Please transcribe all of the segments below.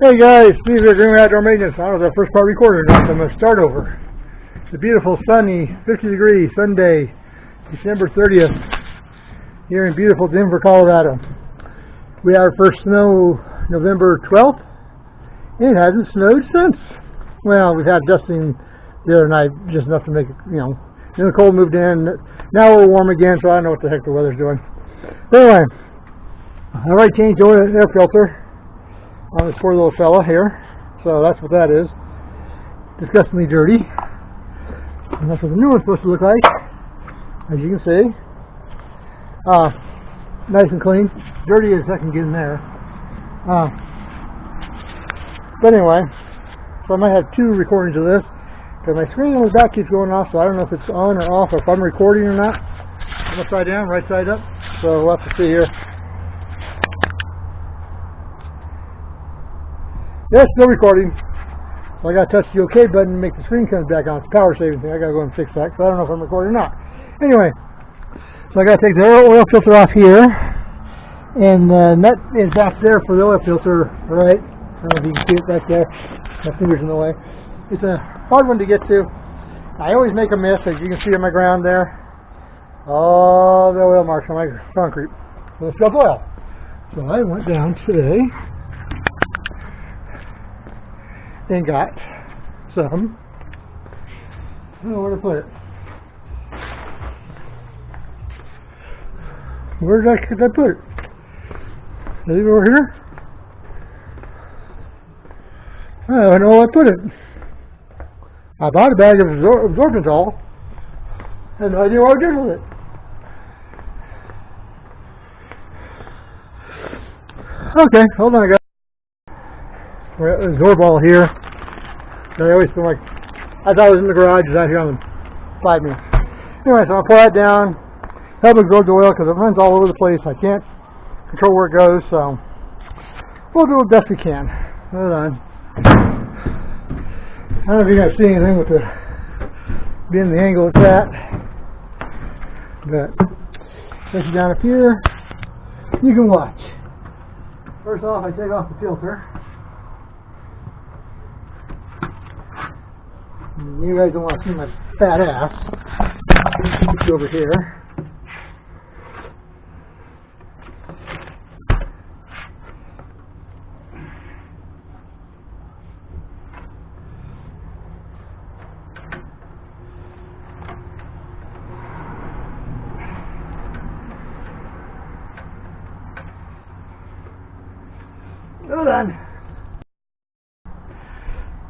Hey guys, Steve here, Green Outdoor Maintenance. I don't know if that first part recorded or not, so I'm going to start over. It's a beautiful, sunny, 50-degree Sunday, December 30th, here in beautiful Denver, Colorado. We had our first snow November 12th, and it hasn't snowed since. Well, we've had dusting the other night, just enough to make it, Then the cold moved in. Now we're warm again, so I don't know what the heck the weather's doing. But anyway, I already changed the air filter on this poor little fella here, so that's what that is. Disgustingly dirty, and that's what the new one's supposed to look like, as you can see. Nice and clean. Dirty as I can get in there. But anyway, so I might have two recordings of this, because my screen on the back keeps going off, so I don't know if it's on or off, or if I'm recording or not. I'm upside down, right side up, so we'll have to see here. Yeah, still recording. So I gotta touch the OK button and make the screen come back on. It's a power saving thing. I gotta go and fix that, so I don't know if I'm recording or not. Anyway, so I gotta take the oil filter off here, and that is back there for the oil filter, right? I don't know if you can see it back there. My finger's in the way. It's a hard one to get to. I always make a miss, as you can see on my ground there. All the oil marks on my concrete. So it's got oil. So I went down today and got some. I don't know where to put it. Where did I put it? Is it over here? I don't know where I put it. I bought a bag of absorbentol. I had no idea what I did with it. Okay, hold on, guys. We're at Zorball here. I always feel like I thought it was in the garage. It's out here on the 5 minutes. Anyway, so I'll pour that down, help absorb the oil because it runs all over the place. I can't control where it goes, so we'll do the best we can. Hold on. I don't know if you guys see anything with the being the angle it's at, but place it down up here. You can watch. First off, I take off the filter. You guys don't want to see my fat ass. Put you over here. Hold on.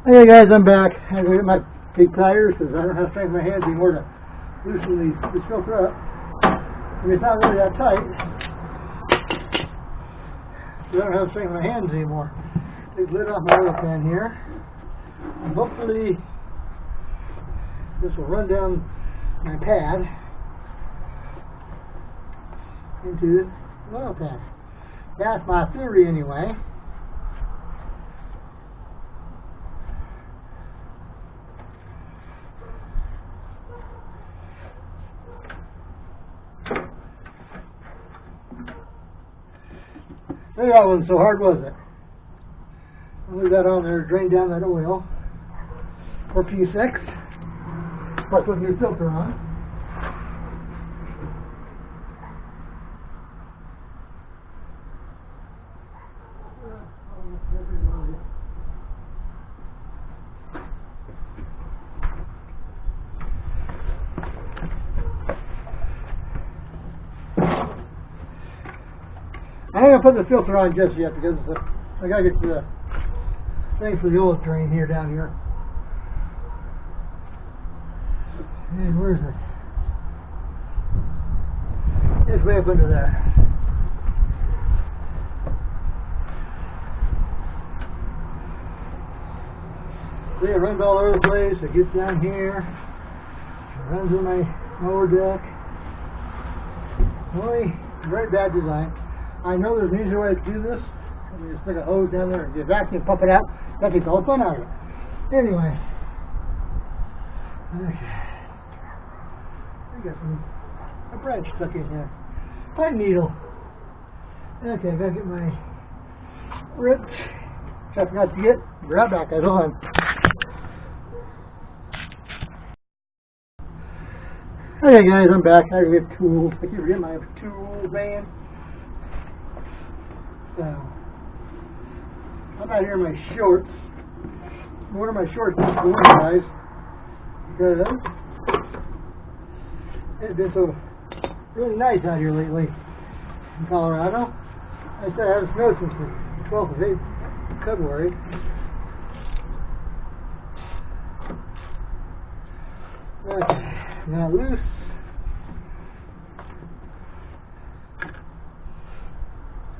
Hey guys, I'm back. I gotta get my big tires because I don't have strength in my hands anymore to loosen this filter up. I mean, it's not really that tight. So I don't have strength in my hands anymore. Take the lid off my oil pan here. And hopefully this will run down my pad into the oil pan. That's my theory anyway. Maybe that wasn't so hard, was it? I'll leave that on there, drain down that oil for P6. Before I put a new filter on. I ain't gonna put the filter on just yet because I gotta get to the thing for the oil drain here down here. And where's it? It's way up under there. See, it runs all over the place. It gets down here. It runs in my mower deck. Really, very bad design. I know there's an easier way to do this. You just stick a hose down there and get vacuum, pump it out. That takes all the fun out of it. Anyway. Okay. I got a branch stuck in here. Pine needle. Okay, I gotta get my ripped I forgot to get the grab back guys on. Okay guys, I'm back. I have tools. I keep forgetting I have a tool van. So I'm out here in my shorts. One of my shorts this morning, guys, because it's been so really nice out here lately in Colorado. I said I haven't snowed since the 12th of February. Okay, now loose.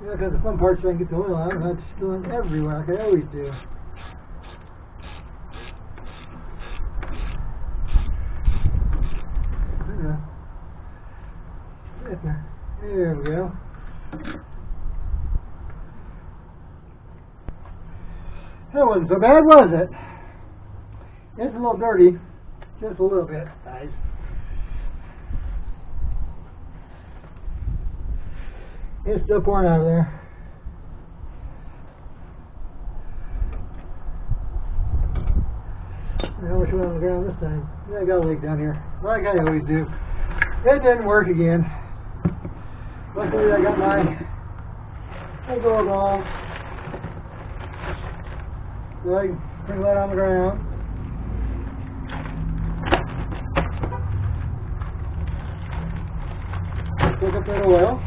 Yeah, because the fun part is I can get the oil out and it's spilling everywhere like I always do. There we go. That wasn't so bad, was it? It's a little dirty. Just a little bit, guys. It's still pouring out of there. I wish it went on the ground this time. Yeah, I got a leak down here. Like I always do. It didn't work again. Luckily I got my gold ball. So I can bring that on the ground. Pick up that oil.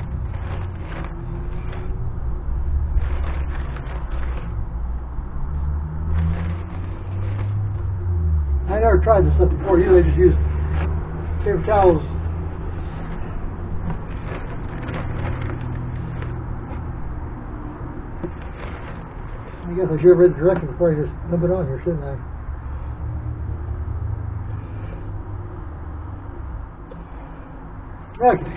I never tried this stuff before. Usually I just use paper towels. I guess I should have read the directions before I just dump it on here, shouldn't I? Okay.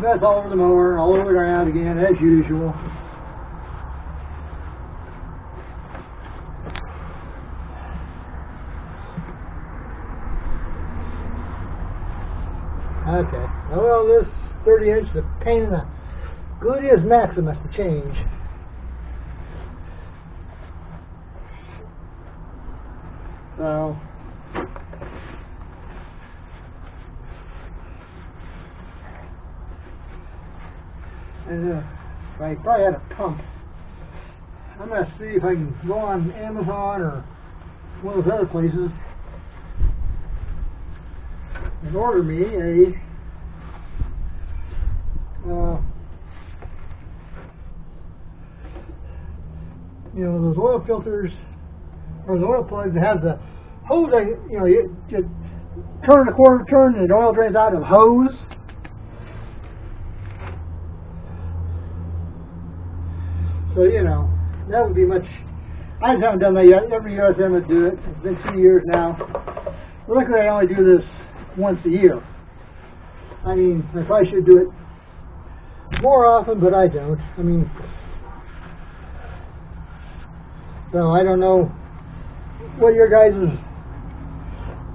That's all over the mower, all over the ground again, as usual. Okay. Well, this 30-inch, the pain in the gluteus maximus to change. So, and I probably had a pump. I'm going to see if I can go on Amazon or one of those other places and order me a you know, those oil filters or the oil plugs that have the hose. You know, you turn the quarter turn and the oil drains out of the hose. So, you know, that would be much. I just haven't done that yet. Every year I say I'm going to do it. It's been 2 years now. But luckily I only do this once a year. I mean, I probably should do it more often, but I don't. I mean, so I don't know what your guys'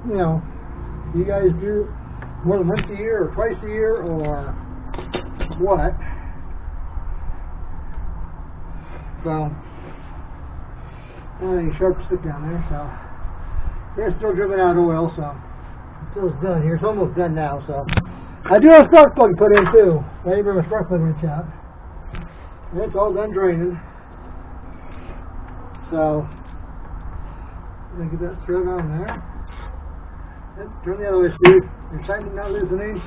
you know, do you guys do more than once a year or twice a year or what? So, any sharp stick down there, so they're still dripping out oil, so until it's done here. It's almost done now, so I do have a spark plug put in too. I didn't bring my spark plug wrench out. And it's all done draining. So I'm gonna get that thread on there. And turn the other way, Steve. You're tightening, not loosening.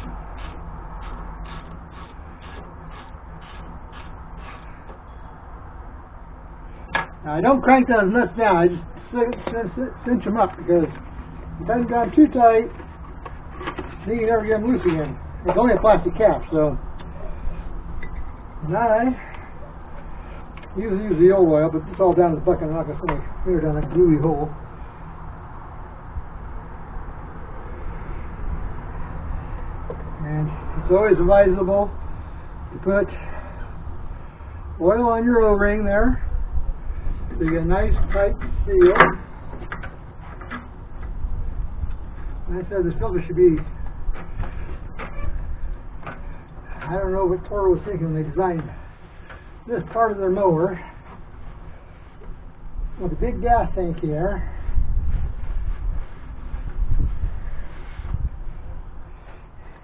Now I don't crank those nuts down. I just cinch them up because if you tighten them down too tight, then you never get them loose again. It's only a plastic cap, so. And I usually use the old oil, but it's all down in the bucket. I'm not going to put my finger down that gluey hole. And it's always advisable to put oil on your O-ring there, so you get a nice tight seal. And I said this filter should be, I don't know what Toro was thinking when they designed this part of their mower with a big gas tank here.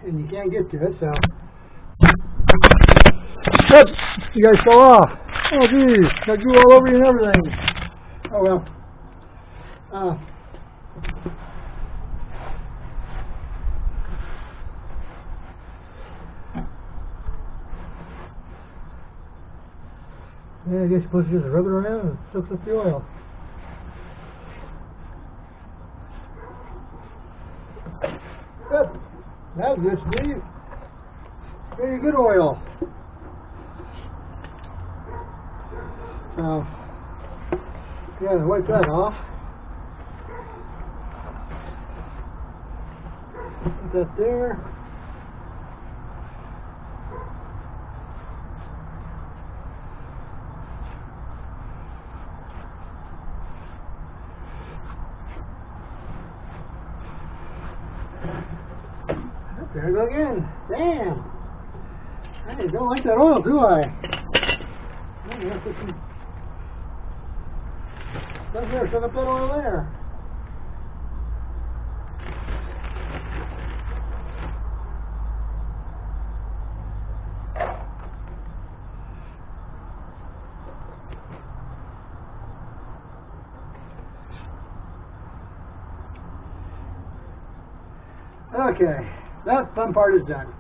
And you can't get to it, so. Oops! You guys fell off. Oh geez, got glue all over you and everything. Oh well. Yeah, I guess you're supposed to just rub it around and it soaks up the oil. Good. That was good, Steve. Very good oil. So, yeah, wipe that off. Put that there. There I go again. Damn. I don't like that oil, do I? I'm gonna put some stuff there, suck up that oil there. Okay, that fun part is done.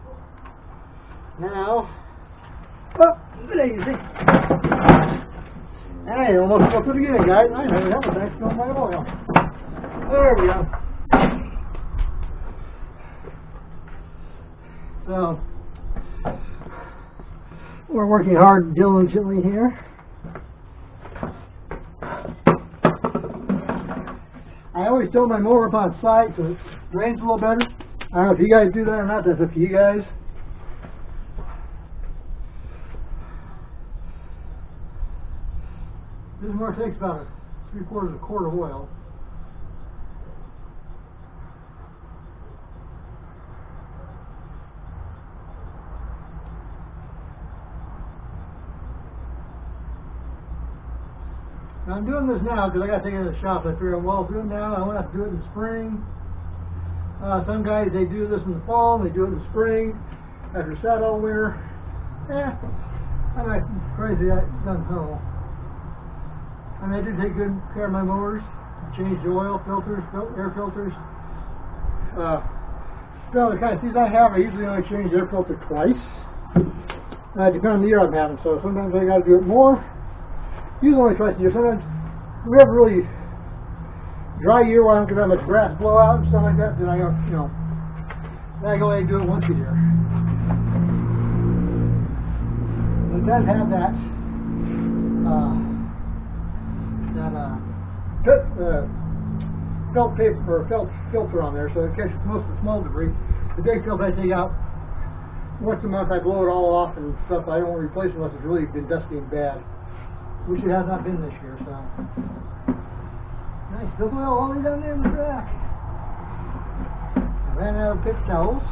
Now, oh, lazy. Hey, almost got it again, guys. I know that was thanks to my oil. There we go. So, we're working hard diligently here. I always tow my mower up on site so it drains a little better. I don't know if you guys do that or not, that's up to you guys. This mower takes about 3/4 quart of oil. Now I'm doing this now because I got to take it to the shop. I figured, well, I'll do it now. I won't have to do it in the spring. Some guys, they do this in the fall, they do it in the spring, after it's sat all winter. I'm not crazy, that doesn't know. I mean, I do take good care of my mowers, change the oil filters, air filters. So the kind of season I have, I usually only change the air filter twice. Depending on the year I'm having, so sometimes I got to do it more. Usually only twice a year. Sometimes we have a really dry year where I don't get that much grass blowout and stuff like that, then I go, then I go ahead and do it once a year. It does have that felt paper or felt filter on there, so it catches most of the small debris. The big filter I take out once a month. I blow it all off and stuff. I don't want to replace it unless it's really been dusty and bad, which it has not been this year. So nice double oil all the way down there in the back. I ran out of pitch towels.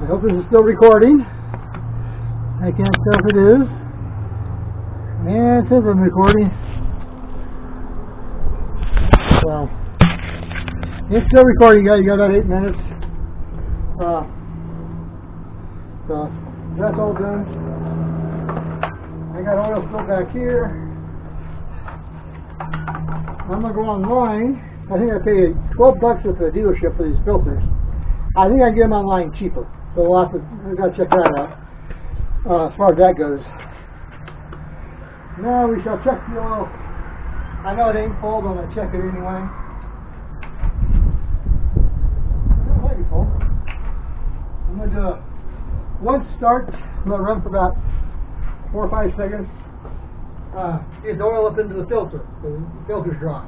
I hope this is still recording. I can't tell if it is. And it says I'm recording. So it's still recording, guys. You got about 8 minutes. So that's all done. I got oil still back here. I'm gonna go online. I think I pay $12 at the dealership for these filters. I think I can get them online cheaper. So we'll have to, I gotta check that out. As far as that goes. Now we shall check the oil. I know it ain't full, but I'm gonna check it anyway. It might be full. I'm gonna do a once start. I'm gonna run for about 4 or 5 seconds. Get the oil up into the filter. The filter's dry.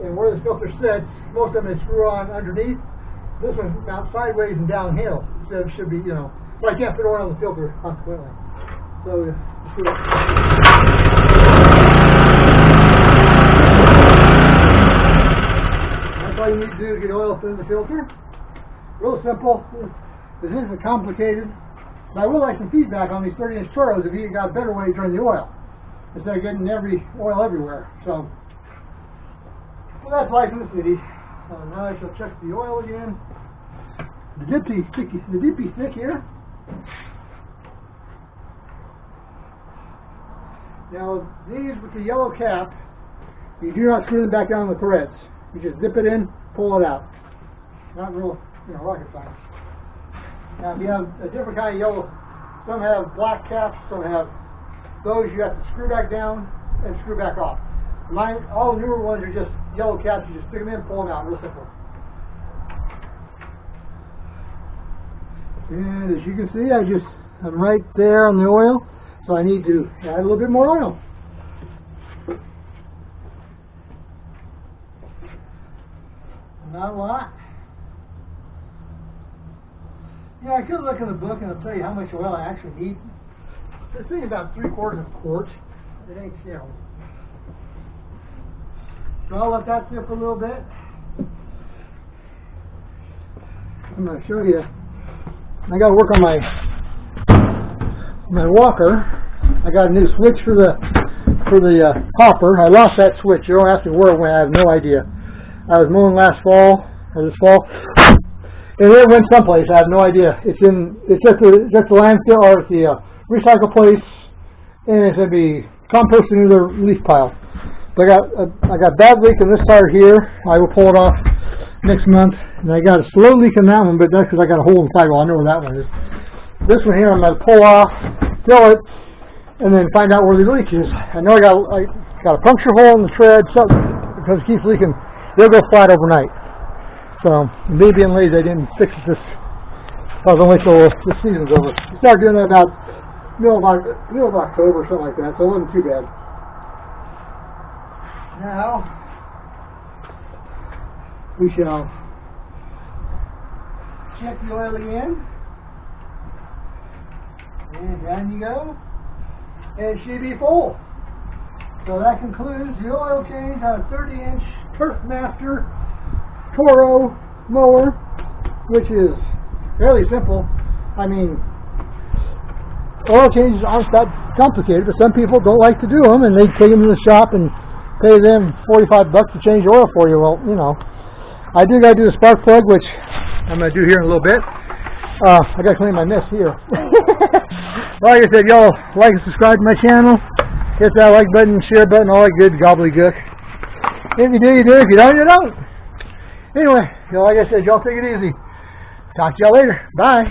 And where this filter sits, most of them they screw on underneath. This one's out sideways and downhill. So it should be, so I can't put oil in the filter consequently. So that's all you need to do to get oil up in the filter. Real simple. This isn't complicated. But I would like some feedback on these 30-inch Toros if you got a better way to turn the oil instead of getting oil everywhere. So, well, that's life in the city. So now I shall check the oil again. The dippy stick here. Now these with the yellow cap, you do not screw them back down the threads. You just dip it in, pull it out. Not real, rocket science. Now if you have a different kind of yellow, some have black caps, some have those you have to screw back down and screw back off. Mine, all the newer ones are just yellow caps. You just stick them in, pull them out, real simple. And as you can see, I'm right there on the oil, so I need to add a little bit more oil. Not a lot. Yeah, I could look in the book and it'll tell you how much oil I actually need. This thing is about 3/4 of a quart. It ain't, So I'll let that sit for a little bit. I'm going to show you. I got to work on my walker. I got a new switch for the hopper. I lost that switch. You don't ask me where it went. I have no idea. I was mowing last fall or this fall, and it went someplace. I have no idea. It's at the landfill or at the recycle place, and it's going to be composting in the leaf pile. But I got bad leak in this tire here. I will pull it off next month, and I got a slow leak in that one, but that's because I got a hole in the sidewall. I know where that one is. This one here, I'm going to pull off, fill it, and then find out where the leak is. I know I got a puncture hole in the tread, something because it keeps leaking. They'll go flat overnight. So me being lazy, I didn't fix this. I was only till the season's over. I started doing that about middle of October or something like that, so it wasn't too bad. Now we shall check the oil again, and down you go, and it should be full. So that concludes the oil change on a 30-inch Turfmaster Toro mower, which is fairly simple. I mean, oil changes aren't that complicated, but some people don't like to do them, and they take them to the shop and pay them $45 to change oil for you. Well, I do got to do the spark plug, which I'm going to do here in a little bit. I got to clean my mess here. Like I said, y'all like and subscribe to my channel. Hit that like button, share button, all that good gobbledygook. If you do, you do. If you don't, you don't. Anyway, like I said, y'all take it easy. Talk to y'all later. Bye.